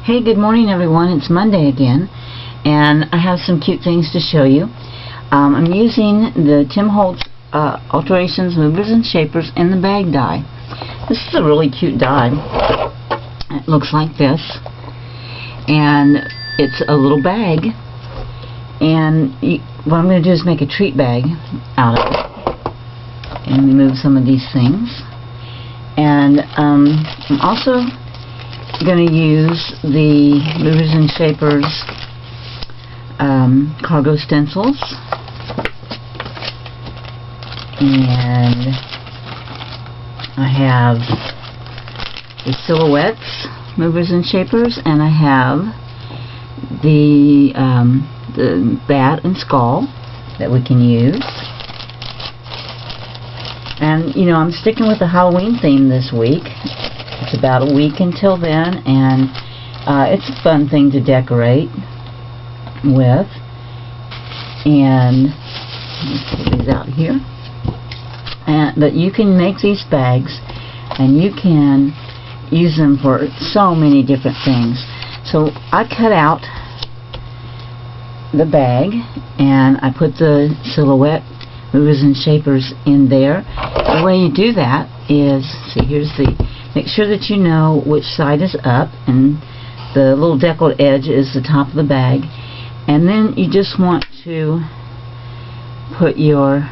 Hey, good morning everyone. It's Monday again, and I have some cute things to show you. I'm using the Tim Holtz Alterations Movers and Shapers in the bag die. This is a really cute die. It looks like this, and it's a little bag, and what I'm going to do is make a treat bag out of it and remove some of these things. And I'm also going to use the Movers and Shapers cargo stencils, and I have the Silhouettes Movers and Shapers, and I have the bat and skull that we can use. And you know, I'm sticking with the Halloween theme this week. It's about a week until then, and it's a fun thing to decorate with. And let me pull these out here. But you can make these bags, and you can use them for so many different things. So I cut out the bag, and I put the Silhouette Movers and Shapers in there. The way you do that is, make sure that you know which side is up, and the little deckled edge is the top of the bag. And then you just want to put your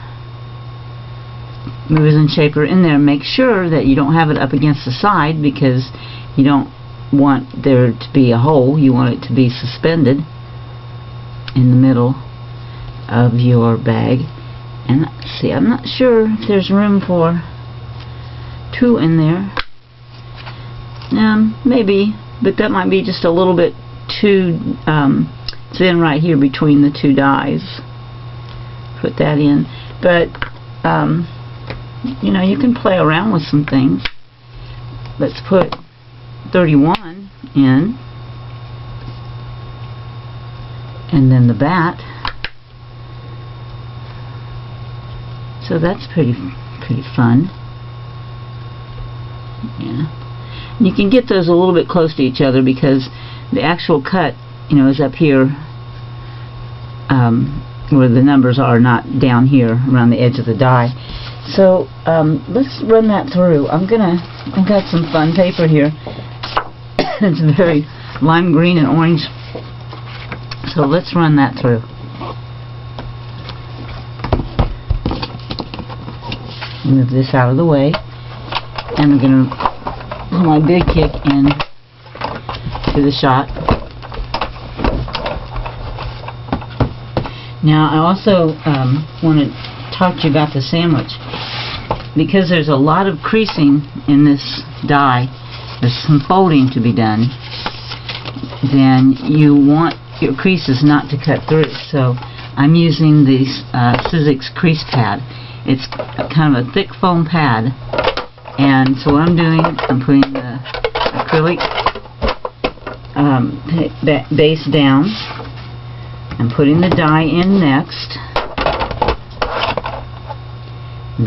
Movers and Shaper in there. Make sure that you don't have it up against the side, because you don't want there to be a hole. You want it to be suspended in the middle of your bag. And see, I'm not sure if there's room for two in there. Maybe, but that might be just a little bit too thin right here between the two dies. Put that in. But you know, you can play around with some things. Let's put 31 in, and then the bat. So that's pretty fun. Yeah. And you can get those a little bit close to each other, because the actual cut, you know, is up here where the numbers are, not down here around the edge of the die. So let's run that through. I've got some fun paper here. It's very lime green and orange. So let's run that through. Move this out of the way, and I'm going to put my big kick in to the shot. Now I also want to talk to you about the sandwich, because there's a lot of creasing in this die. There's some folding to be done. Then you want your creases not to cut through, so I'm using the Sizzix crease pad. It's kind of a thick foam pad, and so what I'm doing, I'm putting the acrylic base down. I'm putting the die in next,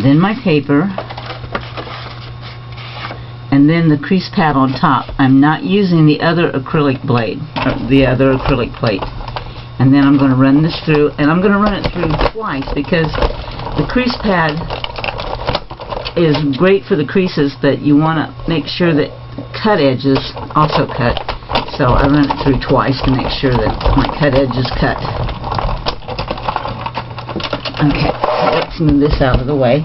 then my paper, and then the crease pad on top. I'm not using the other acrylic blade, or the other acrylic plate. And then I'm going to run this through, and I'm going to run it through twice, because the crease pad is great for the creases, but you want to make sure that cut edges also cut. So I run it through twice to make sure that my cut edge is cut. Okay, let's move this out of the way.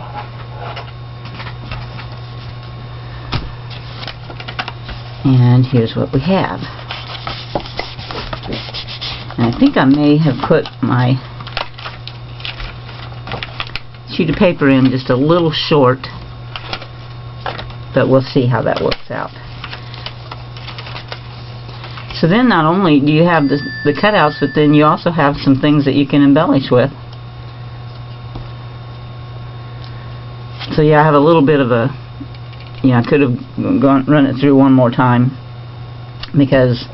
And here's what we have. And I think I may have put my sheet of paper in just a little short, but we'll see how that works out. So then not only do you have the cutouts, but then you also have some things that you can embellish with. So yeah, I have a little bit of a, I could have run it through one more time, because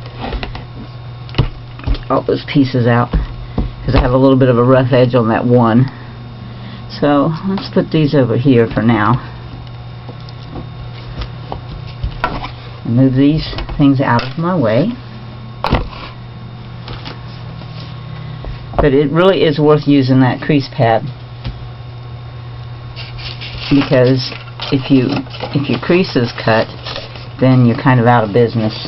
all those pieces out, because I have a little bit of a rough edge on that one. So let's put these over here for now. And move these things out of my way. But it really is worth using that crease pad, because if your crease is cut, then you're kind of out of business.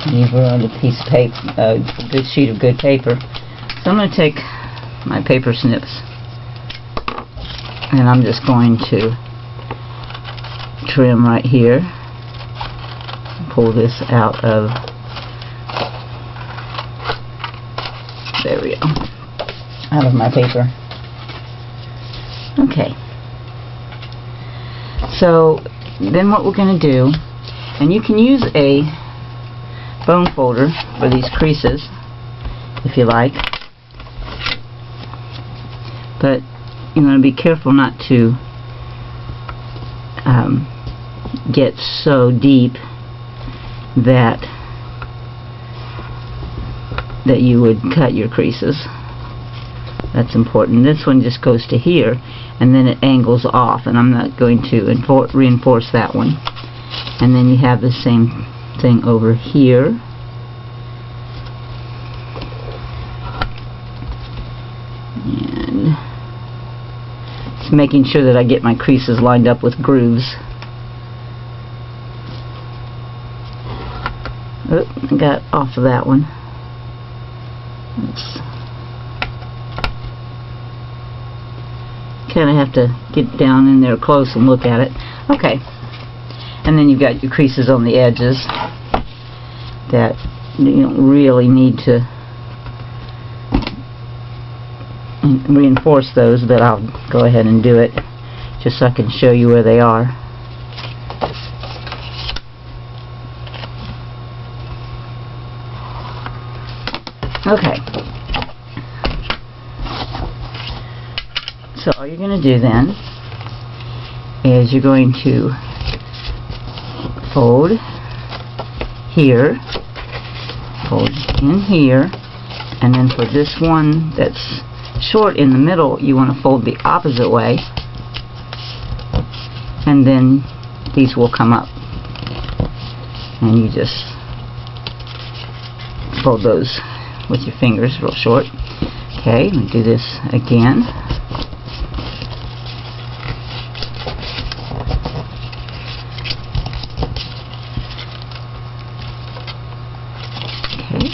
You've ruined a piece of paper, a good sheet of good paper. So I'm going to take my paper snips, and I'm just going to trim right here. Pull this out of, there we go, out of my paper. Okay. So then what we're going to do, and you can use a bone folder for these creases if you like, but you want to be careful not to get so deep that you would cut your creases. That's important. This one just goes to here, and then it angles off, and I'm not going to reinforce that one. And then you have the same thing over here. And it's making sure that I get my creases lined up with grooves. Oh, I got off of that one. Kind of have to get down in there close and look at it. Okay. And then you've got your creases on the edges that you don't really need to reinforce those, but I'll go ahead and do it just so I can show you where they are. Okay. So all you're going to do then is you're going to fold here, fold in here, and then for this one that's short in the middle, you want to fold the opposite way, and then these will come up, and you just fold those with your fingers real short. Okay, let me do this again. Okay,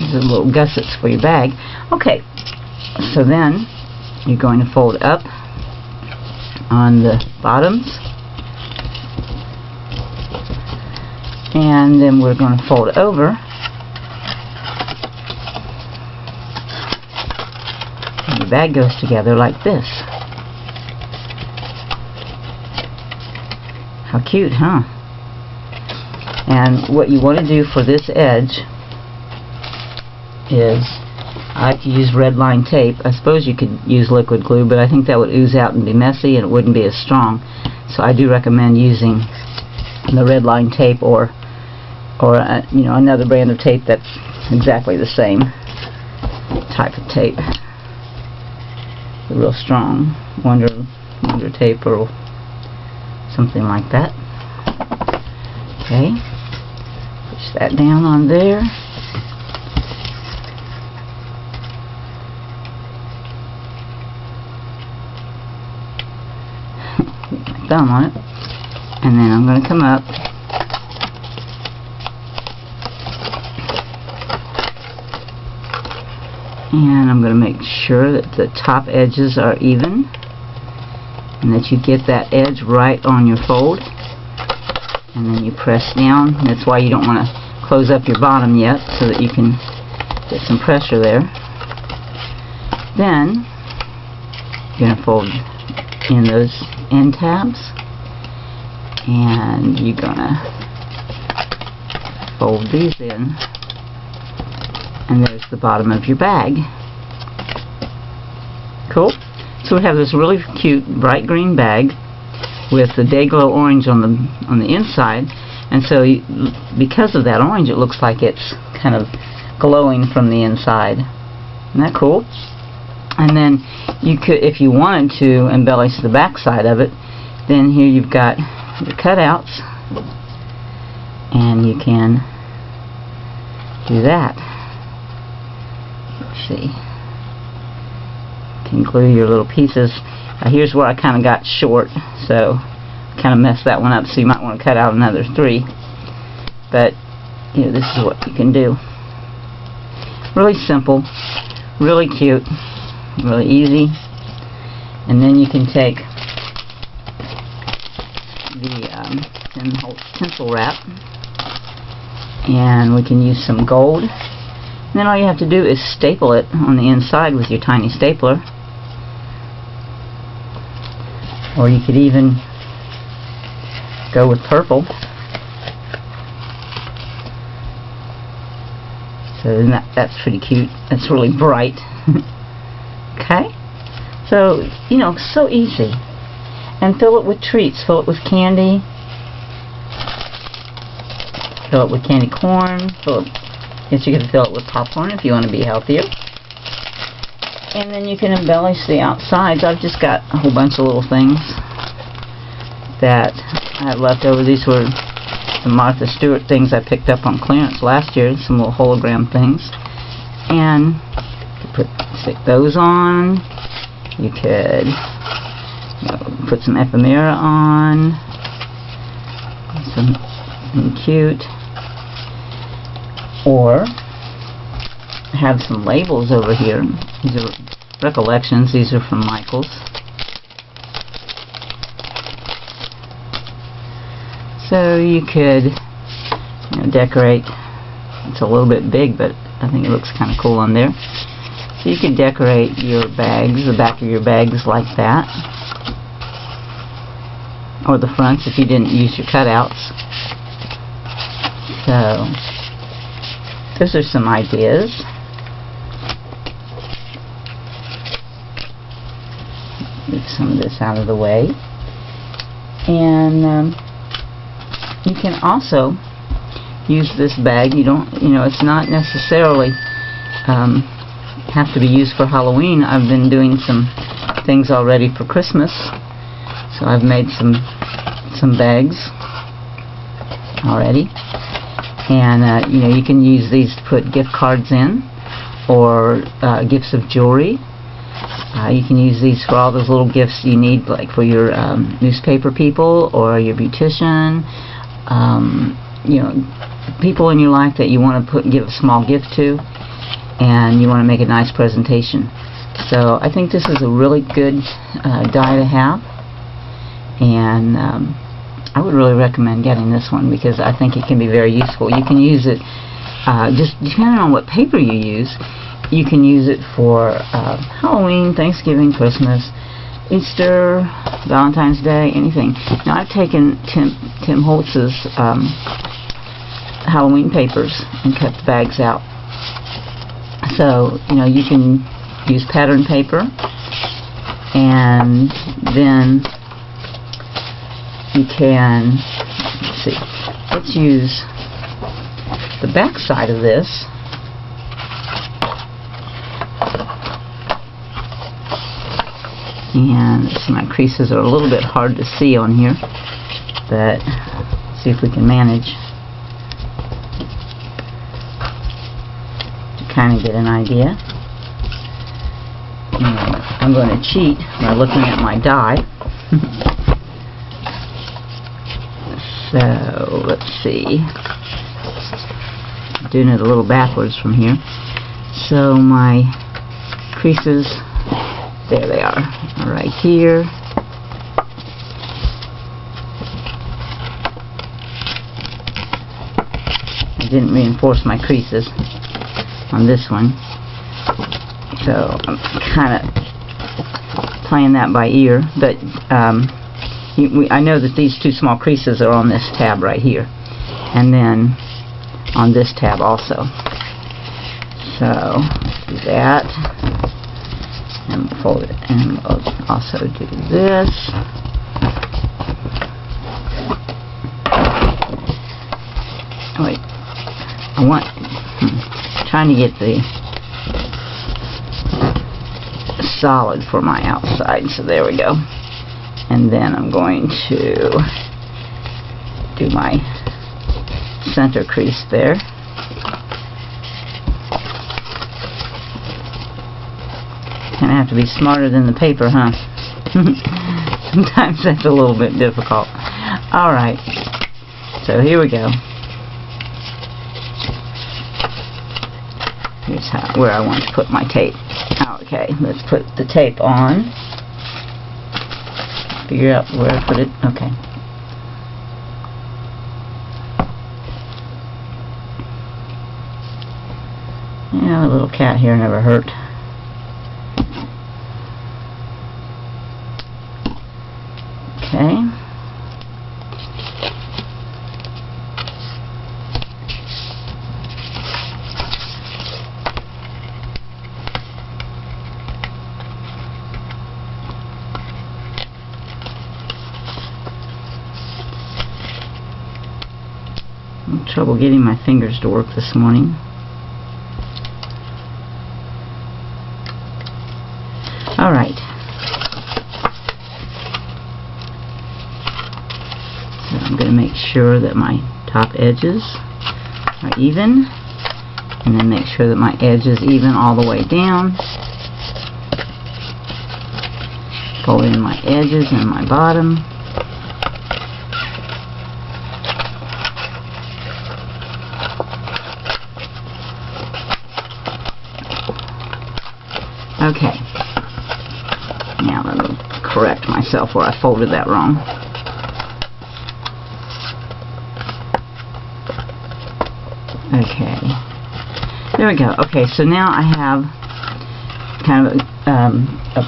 these are little gussets for your bag. Okay, so then you're going to fold up on the bottoms, and then we're going to fold over. The bag goes together like this. How cute, huh? And what you want to do for this edge is, I like to use red line tape. I suppose you could use liquid glue, but I think that would ooze out and be messy, and it wouldn't be as strong. So I do recommend using the red line tape, or you know, another brand of tape that's exactly the same type of tape. The real strong Wonder tape or something like that. Okay, push that down on there. Put my thumb on it, and then I'm going to come up and I'm going to make sure that the top edges are even and that you get that edge right on your fold, and then you press down. That's why you don't want to close up your bottom yet, so that you can get some pressure there. Then you're going to fold in those end tabs, and you're going to fold these in, and there's the bottom of your bag. Cool. So we have this really cute bright green bag with the Day-Glo orange on the inside, and so because of that orange, it looks like it's kind of glowing from the inside. Isn't that cool? And then you could, if you wanted to embellish the back side of it, then here you've got your cutouts, and you can do that. see. You can glue your little pieces. Here's where I kind of got short, so kind of messed that one up, so you might want to cut out another 3. But you know, this is what you can do. Really simple, really cute, really easy. And then you can take the Tim Holtz tinsel wrap, and we can use some gold. And then all you have to do is staple it on the inside with your tiny stapler. Or you could even go with purple. So that's pretty cute. That's really bright. Okay? So, you know, so easy. And fill it with treats. Fill it with candy. Fill it with candy corn. I guess you can fill it with popcorn if you want to be healthier. And then you can embellish the outsides. I've just got a whole bunch of little things that I have left over. These were some Martha Stewart things I picked up on clearance last year. Some little hologram things. And you could stick those on. You could put some ephemera on. Something cute. Or have some labels over here. These are recollections. These are from Michaels. So you could decorate. It's a little bit big, but I think it looks kind of cool on there. So you could decorate your bags, the back of your bags like that. Or the fronts if you didn't use your cutouts. So those are some ideas. Move some of this out of the way. And you can also use this bag. You don't, it's not necessarily have to be used for Halloween. I've been doing some things already for Christmas. So I've made some bags already. And you can use these to put gift cards in, or gifts of jewelry. You can use these for all those little gifts you need, like for your newspaper people or your beautician. People in your life that you want to give a small gift to, and you want to make a nice presentation. So I think this is a really good die to have, and I would really recommend getting this one because I think it can be very useful. You can use it just depending on what paper you use. You can use it for Halloween, Thanksgiving, Christmas, Easter, Valentine's Day, anything. Now I've taken Tim Holtz's Halloween papers and cut the bags out. So you can use pattern paper, and then you can, let's use the back side of this. And my creases are a little bit hard to see on here, but see if we can manage to kind of get an idea. And I'm going to cheat by looking at my die. So let's see. I'm doing it a little backwards from here. So my creases, there they are, right here. I didn't reinforce my creases on this one, so I'm kind of playing that by ear. But I know that these two small creases are on this tab right here, and then on this tab also. So do that. And fold it, and we'll also do this. Wait, trying to get the solid for my outside, so there we go. And then I'm going to do my center crease there. have to be smarter than the paper, huh? Sometimes that's a little bit difficult. Alright, so here we go. Here's where I want to put my tape. Okay, let's put the tape on. Figure out where I put it. Okay. Yeah, a little cat here never hurt. Okay. I'm trouble getting my fingers to work this morning. Alright. So I'm going to make sure that my top edges are even, and then make sure that my edge is even all the way down. Pull in my edges and my bottom. Okay. Now let me correct myself where I folded that wrong. Okay. There we go. Okay, so now I have kind of a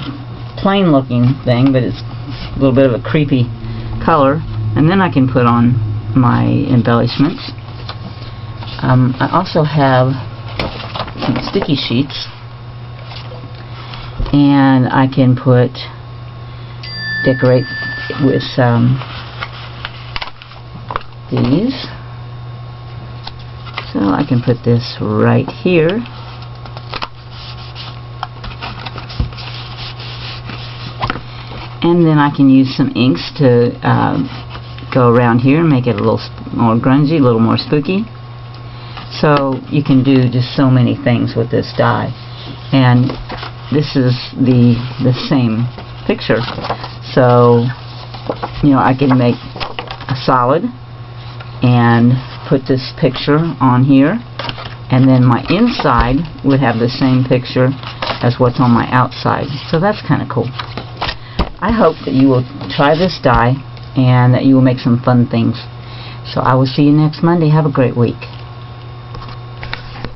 plain looking thing, but it's a little bit of a creepy color. And then I can put on my embellishments. I also have some sticky sheets. And I can decorate with these. So I can put this right here. And then I can use some inks to go around here and make it a little more grungy, a little more spooky. So you can do just so many things with this die. And this is the same picture, so you know, I can make a solid and put this picture on here, and then my inside would have the same picture as what's on my outside. So that's kind of cool. I hope that you will try this die and that you will make some fun things. So I will see you next Monday. Have a great week.